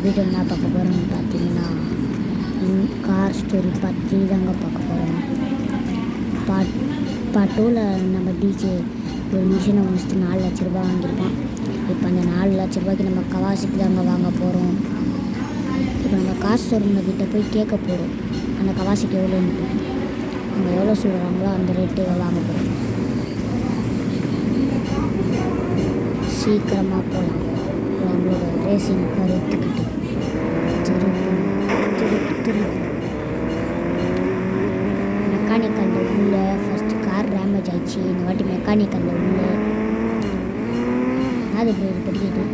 Video என்ன பார்க்க போகிறோம்னு பார்த்தீங்கன்னா கார் ஸ்டோரி பார்ட் 3 தாங்க பார்க்க போகிறோம். பார்ட் 2ல் நம்ம டிஜே ஒரு மிஷினை முடிச்சுட்டு 4 லட்ச ரூபா வாங்கியிருப்பான். இப்போ அந்த 4 லட்ச ரூபாய்க்கு நம்ம கவாசிக்கு தாங்க வாங்க போகிறோம். இப்போ நம்ம கார் ஸ்டோருங்கக்கிட்ட போய் கேட்க போகிறோம் அந்த கவாசிக்கு எவ்வளோன்ட்டு. அவங்க எவ்வளோ சொல்கிறாங்களோ அந்த ரேட்டு வாங்க போகிறோம். சீக்கிரமாக போகலாம். நம்மளோட ரேசிங் கார் எடுத்துக்கிட்டு திருப்பி மெக்கானிக்கலில் உள்ள ஃபஸ்ட்டு கார் டேமேஜ் ஆயிடுச்சு. இந்த வாட்டி மெக்கானிக்கலில் உள்ள அது படிக்கிட்டு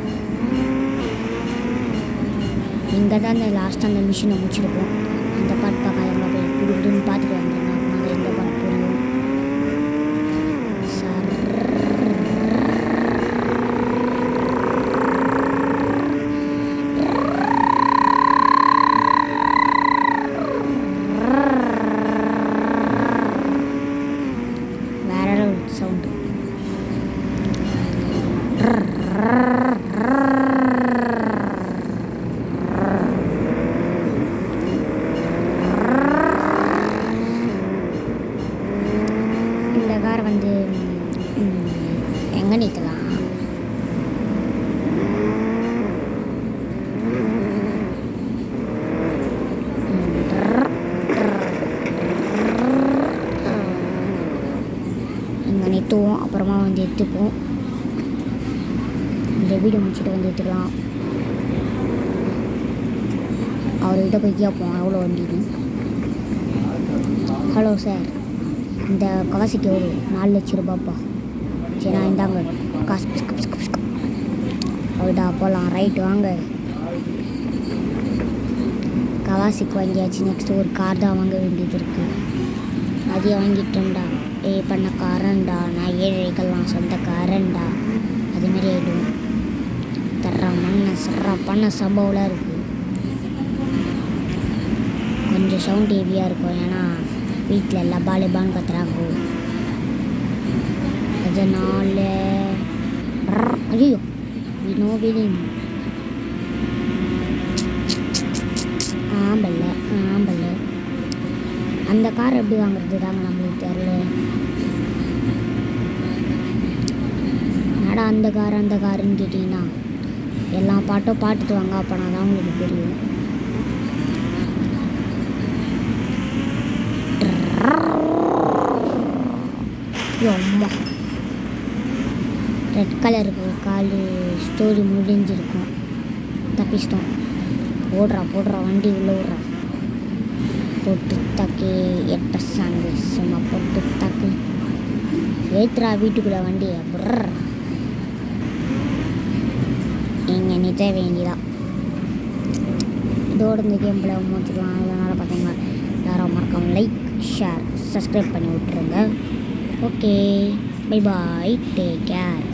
இங்கே தான் அந்த லாஸ்ட்டாக அந்த மிஷினை முடிச்சிருப்போம். அந்த பாட்டு பார்க்காதவங்க போய் குடுன்னு பார்த்துட்டு வந்துருங்க. அப்படின்னா இந்த பாட்டு புரியும். வேற சவுண்டு இந்த கார் வந்து எங்கே நிற்கலாம்? இங்கே நிறுத்துவோம். அப்புறமா வந்து எடுத்துப்போம். இந்த வீடியோ முடிச்சுட்டு வந்து எடுத்துக்கலாம். அவர்கிட்ட போய் கேட்போம் எவ்வளோ வண்டின்னு. ஹலோ சார், இந்த கவாசிக்கு எவ்வளோ? 4 லட்ச ரூபாப்பா. சரி நான் இந்தாங்க காசு. அவ்வளோடா போகலாம். ரைட் வாங்க. கவாசிக்கு வாங்கியாச்சு. நெக்ஸ்ட்டு ஒரு கார் தான் வாங்க வேண்டியது இருக்குது. அதையே வாங்கிட்டேன்டா. பண்ணக்காரன்டா. நான் ஏழைகள்லாம் சொந்தக்காரன்டா. அதுமாரி ஆகிடும். தர்றா மண்ணை சர்றா பண்ண சம்பவம்லாம் இருக்குது. கொஞ்சம் சவுண்ட் ஹெவியாக இருக்கும். ஏன்னா வீட்டில் எல்லாம் பாலிபான்னு கத்துறாங்க. அதனால ஐயோ வினோவினின் ஆம்பல்ல அந்த கார் எப்படி வாங்குறது தாங்க நம்மளுக்கு தெரியல. என்னடா அந்த காருன்னு கேட்டிங்கன்னா எல்லா பாட்டும் பாட்டுட்டு வாங்க. அப்போனா தான் உங்களுக்கு தெரியும். அம்மா ரெட் கலருக்கு கால் ஸ்டோரி முடிஞ்சிருக்கும். தப்பிச்சிட்டோம். போடுறா வண்டி உள்ளே விட்றா. போட்டு தாக்கு எட்ட சாங்கு சும்மா போட்டு தாக்கு ஏத்துறா வீட்டுக்குள்ளே வண்டியை. புர்ற இங்கே நிற்க வேண்டியதான். இதோட இந்த கேம்பில் முடிச்சுக்கலாம். அதனால் பார்த்தீங்கன்னா யாரும் மறக்காம லைக் ஷேர் சப்ஸ்கிரைப் பண்ணி விட்டுருங்க. Okay, bye bye, take care.